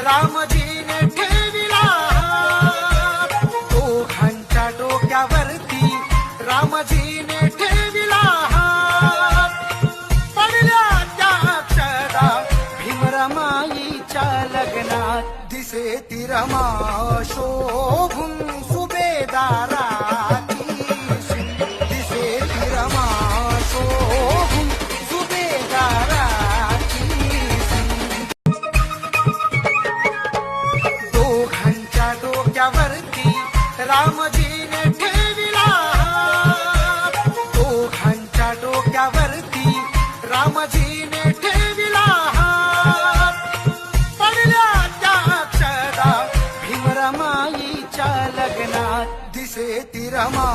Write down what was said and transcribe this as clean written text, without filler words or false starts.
रामजीने ठेविला दोघांच्या डोक्यावरती रामजीने ठेविला पडल्या त्या अक्षदा भीमरमाईच्या लग्नात दिसे ती रमा शोभून सुभेदाराची दिसे ती रमा शोभून सुभेदाराची दोघांच्या डोक्यावरती रामजीने ठेविला दोघांच्या डोक्यावरती रामजीने ठेविला पडल्या त्या अक्षदा भीमरमाईच्या लग्नात दिसे ती रमा